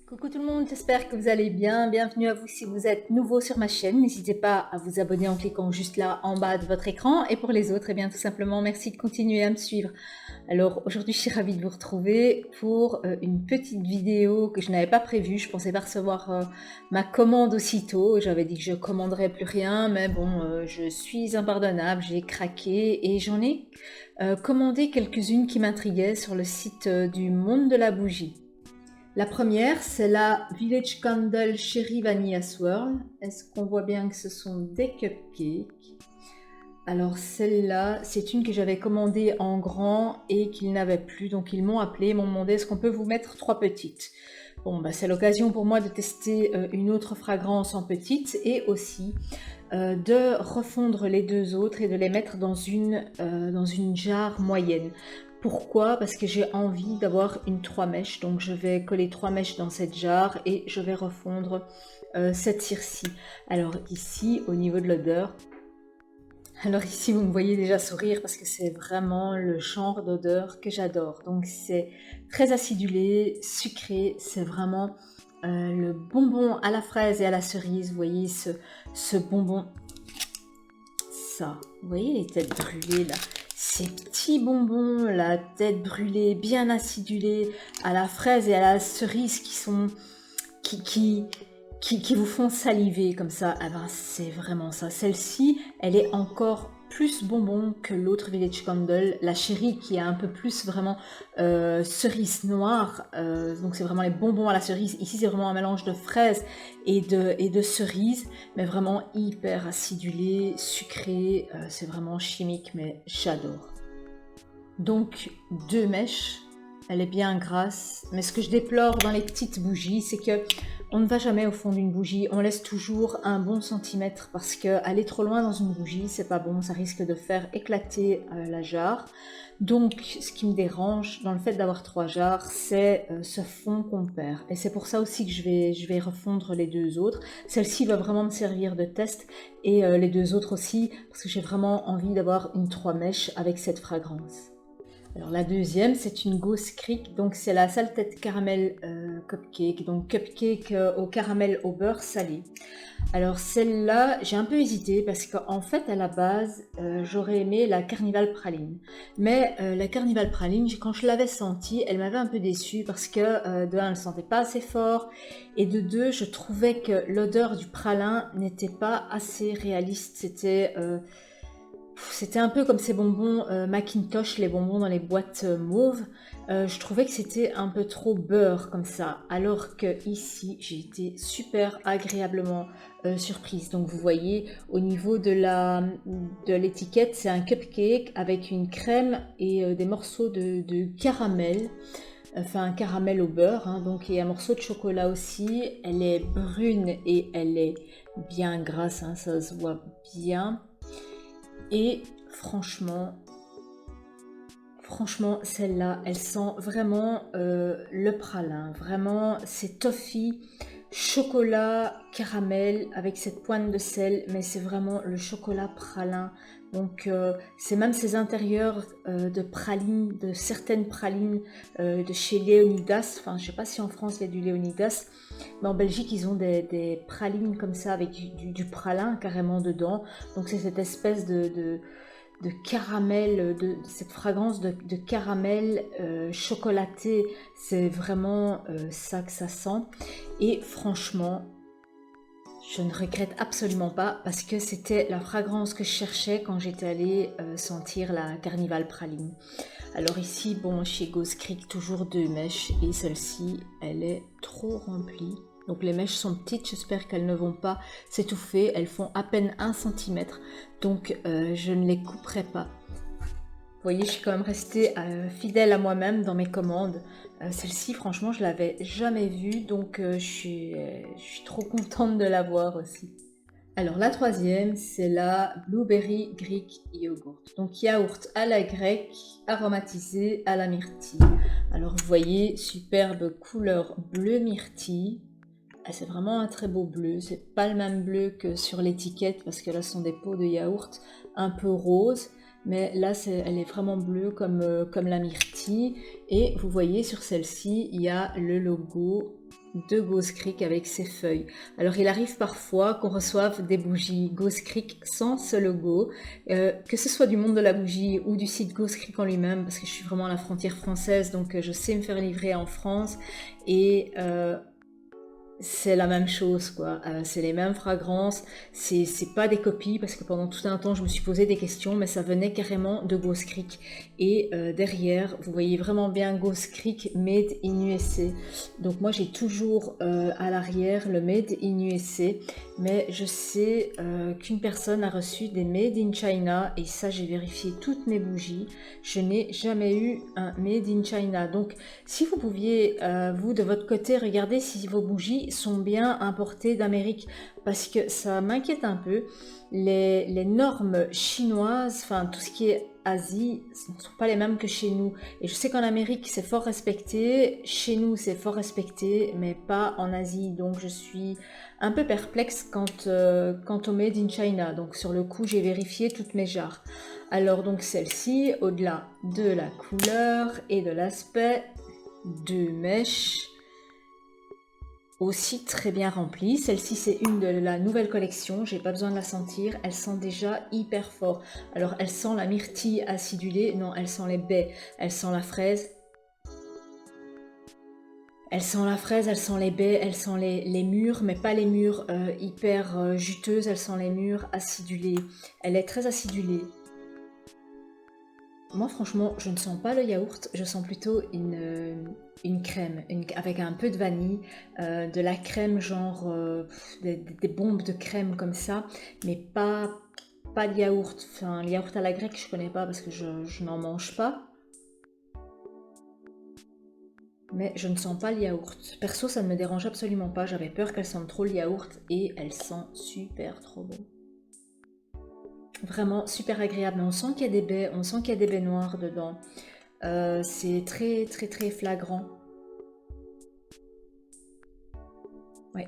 Coucou tout le monde, j'espère que vous allez bien. Bienvenue à vous si vous êtes nouveau sur ma chaîne. N'hésitez pas à vous abonner en cliquant juste là en bas de votre écran. Et pour les autres, eh bien tout simplement, merci de continuer à me suivre. Alors aujourd'hui, je suis ravie de vous retrouver pour une petite vidéo que je n'avais pas prévue. Je pensais pas recevoir ma commande aussitôt. J'avais dit que je commanderais plus rien, mais bon, je suis impardonnable. J'ai craqué et j'en ai commandé quelques-unes qui m'intriguaient sur le site du Monde de la Bougie. La première, c'est la Village Candle Cherry Vanilla Swirl. Est-ce qu'on voit bien que ce sont des cupcakes? Alors celle-là, c'est une que j'avais commandée en grand et qu'ils n'avaient plus. Donc ils m'ont appelé, m'ont demandé est-ce qu'on peut vous mettre 3 petites. Bon, bah, c'est l'occasion pour moi de tester une autre fragrance en petite et aussi de refondre les deux autres et de les mettre dans une jarre moyenne. Pourquoi? Parce que j'ai envie d'avoir une 3 mèches, donc je vais coller 3 mèches dans cette jarre et je vais refondre cette cire-ci. Alors ici, au niveau de l'odeur, alors ici vous me voyez déjà sourire parce que c'est vraiment le genre d'odeur que j'adore. Donc c'est très acidulé, sucré, c'est vraiment le bonbon à la fraise et à la cerise. Vous voyez ce bonbon, ça, vous voyez les têtes brûlées là, ces petits bonbons, la tête brûlée, bien acidulée, à la fraise et à la cerise qui vous font saliver comme ça. Ah ben c'est vraiment ça. Celle-ci, elle est encore plus bonbon que l'autre Village Candle, la chérie qui est un peu plus vraiment cerise noire, donc c'est vraiment les bonbons à la cerise. Ici c'est vraiment un mélange de fraises et de cerises, mais vraiment hyper acidulé, sucré, c'est vraiment chimique, mais j'adore. Donc 2 mèches, elle est bien grasse, mais ce que je déplore dans les petites bougies, c'est que on ne va jamais au fond d'une bougie, on laisse toujours un bon centimètre parce que aller trop loin dans une bougie, c'est pas bon, ça risque de faire éclater la jarre. Donc ce qui me dérange dans le fait d'avoir 3 jarres, c'est ce fond qu'on perd. Et c'est pour ça aussi que je vais refondre les deux autres. Celle-ci va vraiment me servir de test et les deux autres aussi, parce que j'ai vraiment envie d'avoir une 3 mèches avec cette fragrance. Alors la deuxième, c'est une Ghost Creek, donc c'est la sale tête caramel cupcake, donc cupcake au caramel au beurre salé. Alors celle-là, j'ai un peu hésité parce qu'en fait à la base, j'aurais aimé la Carnival Praline. Mais la Carnival Praline, quand je l'avais sentie, elle m'avait un peu déçue parce que de un, elle ne sentait pas assez fort et de deux, je trouvais que l'odeur du pralin n'était pas assez réaliste. C'était un peu comme ces bonbons Macintosh, les bonbons dans les boîtes mauves. Je trouvais que c'était un peu trop beurre comme ça, alors que ici j'ai été super agréablement surprise. Donc vous voyez au niveau de l'étiquette, c'est un cupcake avec une crème et des morceaux de caramel. Enfin un caramel au beurre, hein, donc et un morceau de chocolat aussi. Elle est brune et elle est bien grasse, hein, ça se voit bien. Et franchement, celle-là, elle sent vraiment le pralin. Vraiment, c'est toffee, chocolat, caramel avec cette pointe de sel, mais c'est vraiment le chocolat pralin. Donc, c'est même ces intérieurs de pralines, de certaines pralines de chez Léonidas. Enfin, je sais pas si en France il y a du Léonidas, mais en Belgique, ils ont des pralines comme ça avec du pralin carrément dedans. Donc, c'est cette espèce de caramel, de cette fragrance de caramel chocolaté, c'est vraiment ça que ça sent. Et franchement, je ne regrette absolument pas parce que c'était la fragrance que je cherchais quand j'étais allée sentir la Carnival Praline. Alors ici, bon, chez Ghost Creek, toujours 2 mèches et celle-ci, elle est trop remplie. Donc les mèches sont petites, j'espère qu'elles ne vont pas s'étouffer, elles font à peine 1 cm, donc je ne les couperai pas. Vous voyez, je suis quand même restée fidèle à moi-même dans mes commandes. Celle-ci, franchement, je l'avais jamais vue, donc je suis trop contente de la voir aussi. Alors la troisième, c'est la Blueberry Greek Yogurt. Donc yaourt à la grecque, aromatisé à la myrtille. Alors vous voyez, superbe couleur bleu myrtille. Ah, c'est vraiment un très beau bleu, c'est pas le même bleu que sur l'étiquette parce que là ce sont des pots de yaourt un peu roses, mais là elle est vraiment bleue comme la myrtille. Et vous voyez sur celle-ci, il y a le logo de Ghost Creek avec ses feuilles. Alors il arrive parfois qu'on reçoive des bougies Ghost Creek sans ce logo, que ce soit du monde de la bougie ou du site Ghost Creek en lui-même, parce que je suis vraiment à la frontière française, donc je sais me faire livrer en France, et c'est la même chose quoi, c'est les mêmes fragrances, c'est pas des copies, parce que pendant tout un temps je me suis posé des questions, mais ça venait carrément de Ghost Creek. Et derrière vous voyez vraiment bien Ghost Creek Made in USA. Donc moi j'ai toujours à l'arrière le Made in USA, mais je sais qu'une personne a reçu des Made in China, et ça j'ai vérifié toutes mes bougies, je n'ai jamais eu un Made in China. Donc si vous pouviez, vous de votre côté, regarder si vos bougies sont bien importées d'Amérique, parce que ça m'inquiète un peu. Les normes chinoises, enfin tout ce qui est Asie, ne sont pas les mêmes que chez nous. Et je sais qu'en Amérique c'est fort respecté, chez nous c'est fort respecté, mais pas en Asie. Donc je suis un peu perplexe quant au Made in China. Donc sur le coup j'ai vérifié toutes mes jarres. Alors donc celle-ci, au-delà de la couleur et de l'aspect, deux mèches, aussi très bien remplie. Celle-ci c'est une de la nouvelle collection, j'ai pas besoin de la sentir, elle sent déjà hyper fort. Alors elle sent la myrtille acidulée, non, elle sent les baies, elle sent la fraise. Elle sent la fraise, elle sent les baies, elle sent les mûres, mais pas les mûres hyper juteuses, elle sent les mûres acidulées. Elle est très acidulée. Moi, franchement, je ne sens pas le yaourt, je sens plutôt une crème, avec un peu de vanille, de la crème, genre des bombes de crème comme ça, mais pas de yaourt. Enfin, le yaourt à la grecque, je connais pas parce que je n'en mange pas, mais je ne sens pas le yaourt. Perso, ça ne me dérange absolument pas, j'avais peur qu'elle sente trop le yaourt, et elle sent super trop bon. Vraiment super agréable, mais on sent qu'il y a des baies, on sent qu'il y a des baies noires dedans. C'est très très très flagrant. Ouais.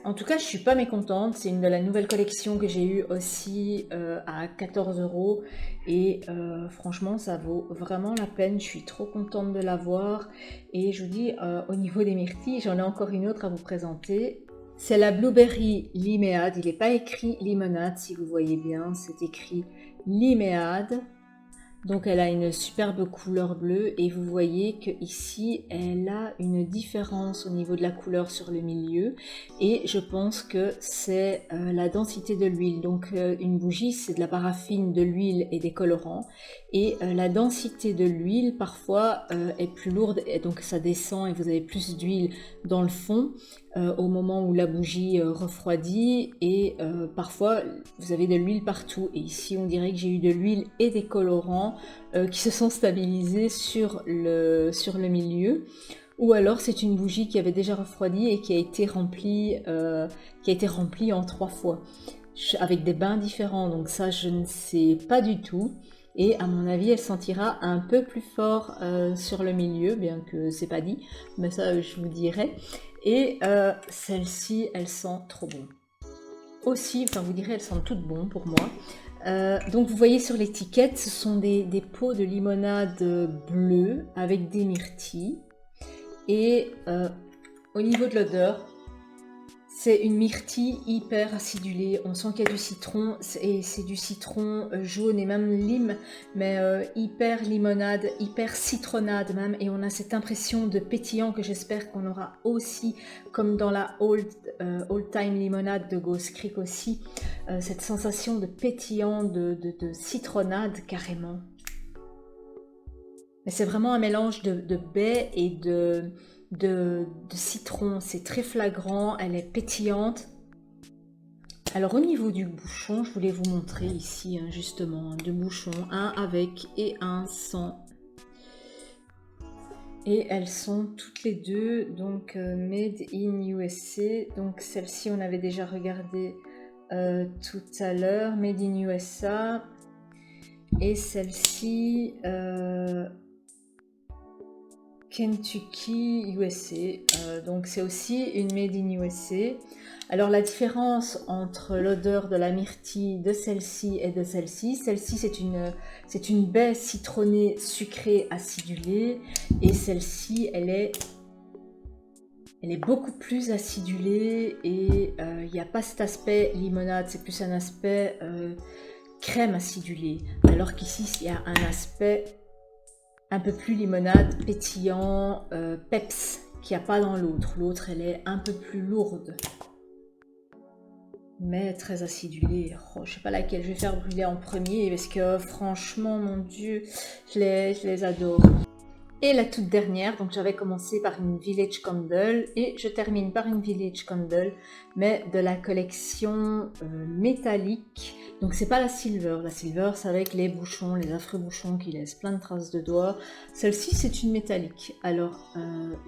En tout cas, je suis pas mécontente. C'est une de la nouvelle collection que j'ai eue aussi à 14 €. Et franchement, ça vaut vraiment la peine. Je suis trop contente de l'avoir. Et je vous dis, au niveau des myrtilles, j'en ai encore une autre à vous présenter. C'est la Blueberry Limeade. Il n'est pas écrit limonade, si vous voyez bien. C'est écrit Limeade. Donc elle a une superbe couleur bleue, et vous voyez que ici elle a une différence au niveau de la couleur sur le milieu, et je pense que c'est la densité de l'huile. Donc une bougie c'est de la paraffine, de l'huile et des colorants, et la densité de l'huile parfois est plus lourde, et donc ça descend et vous avez plus d'huile dans le fond au moment où la bougie refroidit, et parfois vous avez de l'huile partout, et ici on dirait que j'ai eu de l'huile et des colorants qui se sont stabilisés sur le milieu. Ou alors c'est une bougie qui avait déjà refroidi et qui a été remplie en 3 fois avec des bains différents, donc ça je ne sais pas du tout. Et à mon avis elle sentira un peu plus fort sur le milieu, bien que c'est pas dit, mais ça je vous dirai. Et celle-ci elle sent trop bon aussi, enfin vous direz elles sentent toutes bon pour moi. Donc vous voyez sur l'étiquette, ce sont des pots de limonade bleue avec des myrtilles. Et au niveau de l'odeur, c'est une myrtille hyper acidulée. On sent qu'il y a du citron, et c'est du citron jaune et même lime, mais hyper limonade, hyper citronnade même. Et on a cette impression de pétillant que j'espère qu'on aura aussi, comme dans la Old Time Limonade de Ghost Creek aussi. Cette sensation de pétillant, de citronnade carrément. Mais c'est vraiment un mélange de baies et de citron. C'est très flagrant, elle est pétillante. Alors au niveau du bouchon, je voulais vous montrer ici justement deux bouchons, un avec et un sans. Et elles sont toutes les deux donc Made in USA. Donc celle-ci on avait déjà regardé tout à l'heure, Made in USA. Et celle-ci Kentucky, USA. Donc c'est aussi une made in USA. Alors la différence entre l'odeur de la myrtille de celle-ci et de celle-ci, c'est une baie citronnée, sucrée, acidulée, et celle-ci elle est beaucoup plus acidulée et il n'y a pas cet aspect limonade, c'est plus un aspect crème acidulée, alors qu'ici il y a un aspect un peu plus limonade, pétillant, peps, qu'il n'y a pas dans l'autre. L'autre elle est un peu plus lourde, mais très acidulée. Oh, je sais pas laquelle je vais faire brûler en premier, parce que franchement, mon Dieu, je les adore. Et la toute dernière, donc j'avais commencé par une Village Candle et je termine par une Village Candle, mais de la collection métallique. Donc c'est pas la Silver c'est avec les bouchons, les affreux bouchons qui laissent plein de traces de doigts. Celle-ci c'est une métallique. Alors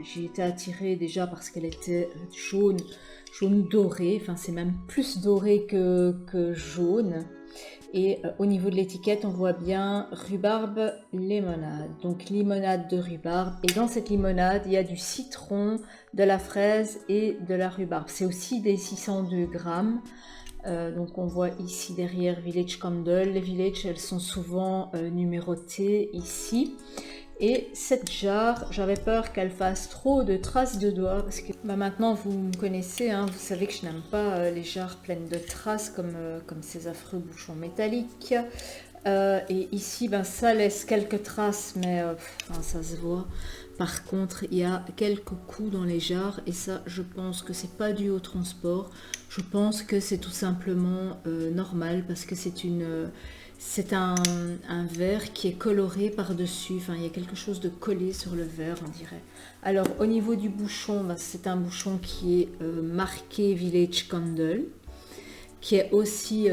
j'ai été attirée déjà parce qu'elle était jaune doré, enfin c'est même plus doré que jaune. Et au niveau de l'étiquette, on voit bien rhubarbe limonade. Donc limonade de rhubarbe. Et dans cette limonade, il y a du citron, de la fraise et de la rhubarbe. C'est aussi des 602 grammes. Donc on voit ici derrière Village Candle. Les Village, elles sont souvent numérotées ici. Et cette jarre, j'avais peur qu'elle fasse trop de traces de doigts, parce que maintenant vous me connaissez, hein, vous savez que je n'aime pas les jarres pleines de traces comme ces affreux bouchons métalliques. Et ici, ça laisse quelques traces, mais ça se voit. Par contre, il y a quelques coups dans les jarres, et ça, je pense que c'est pas dû au transport. Je pense que c'est tout simplement normal, parce que c'est un verre qui est coloré par-dessus, enfin il y a quelque chose de collé sur le verre on dirait. Alors au niveau du bouchon, c'est un bouchon qui est marqué Village Candle, qui est aussi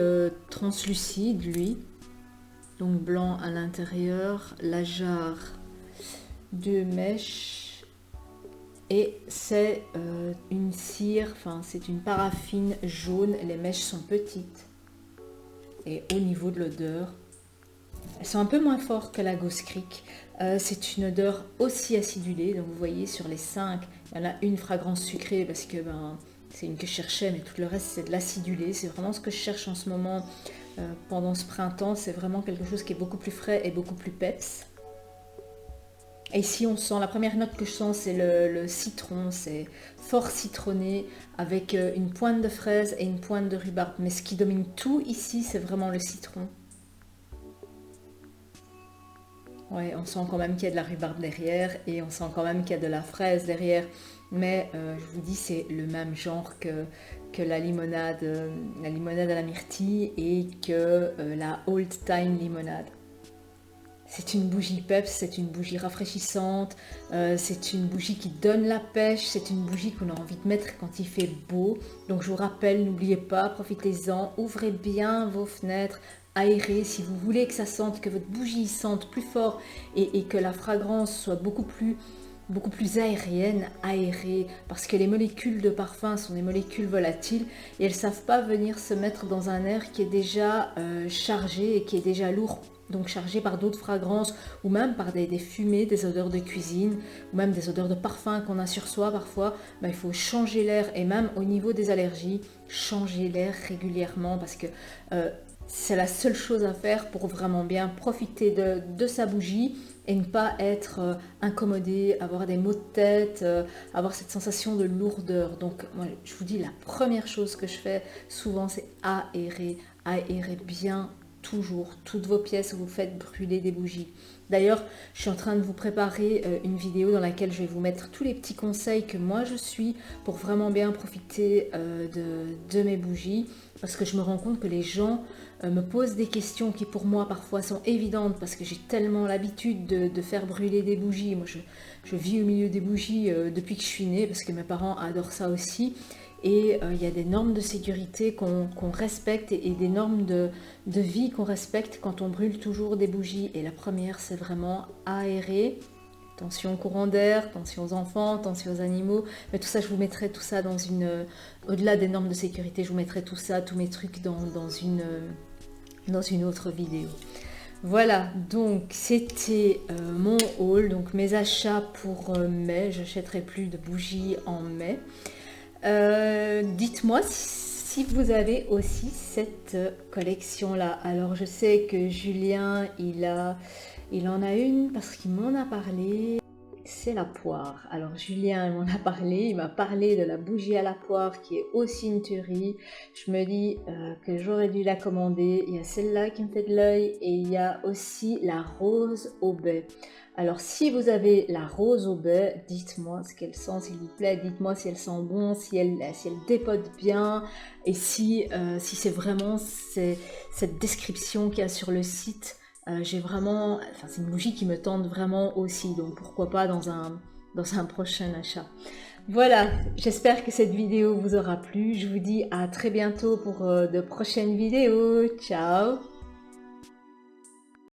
translucide lui, donc blanc à l'intérieur, la jarre 2 mèches, et c'est une cire, enfin c'est une paraffine jaune, les mèches sont petites. Et au niveau de l'odeur, elles sont un peu moins fortes que la Ghost Creek. C'est une odeur aussi acidulée. Donc vous voyez sur les 5, il y en a une fragrance sucrée parce que c'est une que je cherchais, mais tout le reste c'est de l'acidulé. C'est vraiment ce que je cherche en ce moment pendant ce printemps. C'est vraiment quelque chose qui est beaucoup plus frais et beaucoup plus peps. Et ici on sent, la première note que je sens c'est le citron, c'est fort citronné avec une pointe de fraise et une pointe de rhubarbe. Mais ce qui domine tout ici c'est vraiment le citron. Ouais, on sent quand même qu'il y a de la rhubarbe derrière et on sent quand même qu'il y a de la fraise derrière. Mais je vous dis c'est le même genre que la limonade à la myrtille et que la Old Time limonade. C'est une bougie peps, c'est une bougie rafraîchissante, c'est une bougie qui donne la pêche, c'est une bougie qu'on a envie de mettre quand il fait beau. Donc je vous rappelle, n'oubliez pas, profitez-en, ouvrez bien vos fenêtres, aérez si vous voulez que ça sente, que votre bougie sente plus fort et que la fragrance soit beaucoup plus aérienne, aérée, parce que les molécules de parfum sont des molécules volatiles et elles ne savent pas venir se mettre dans un air qui est déjà chargé et qui est déjà lourd, donc chargé par d'autres fragrances ou même par des fumées, des odeurs de cuisine ou même des odeurs de parfum qu'on a sur soi parfois. Il faut changer l'air et même au niveau des allergies, changer l'air régulièrement parce que c'est la seule chose à faire pour vraiment bien profiter de sa bougie et ne pas être incommodé, avoir des maux de tête, avoir cette sensation de lourdeur. Donc moi, je vous dis, la première chose que je fais souvent c'est aérer bien toujours toutes vos pièces où vous faites brûler des bougies. D'ailleurs, je suis en train de vous préparer une vidéo dans laquelle je vais vous mettre tous les petits conseils que moi je suis pour vraiment bien profiter de mes bougies, parce que je me rends compte que les gens me posent des questions qui pour moi parfois sont évidentes parce que j'ai tellement l'habitude de faire brûler des bougies. Moi je vis au milieu des bougies depuis que je suis née parce que mes parents adorent ça aussi. Et il y a des normes de sécurité qu'on respecte et des normes de vie qu'on respecte quand on brûle toujours des bougies. Et la première, c'est vraiment aérer. Attention au courant d'air, attention aux enfants, attention aux animaux. Mais tout ça, je vous mettrai tout ça dans une... Au-delà des normes de sécurité, je vous mettrai tout ça, tous mes trucs dans une autre vidéo. Voilà, donc c'était mon haul, donc mes achats pour mai. J'achèterai plus de bougies en mai. Dites-moi si vous avez aussi cette collection-là. Alors je sais que Julien, il en a une parce qu'il m'en a parlé. C'est la poire. Alors Julien m'en a parlé, il m'a parlé de la bougie à la poire qui est aussi une tuerie. Je me dis que j'aurais dû la commander. Il y a celle-là qui me fait de l'œil et il y a aussi la rose au baies. Alors si vous avez la rose au baies, dites-moi ce qu'elle sent s'il vous plaît. Dites-moi si elle sent bon, si elle dépote bien et si c'est vraiment cette description qu'il y a sur le site. J'ai vraiment, enfin c'est une bougie qui me tente vraiment aussi, donc pourquoi pas dans un prochain achat. Voilà, j'espère que cette vidéo vous aura plu. Je vous dis à très bientôt pour de prochaines vidéos. Ciao!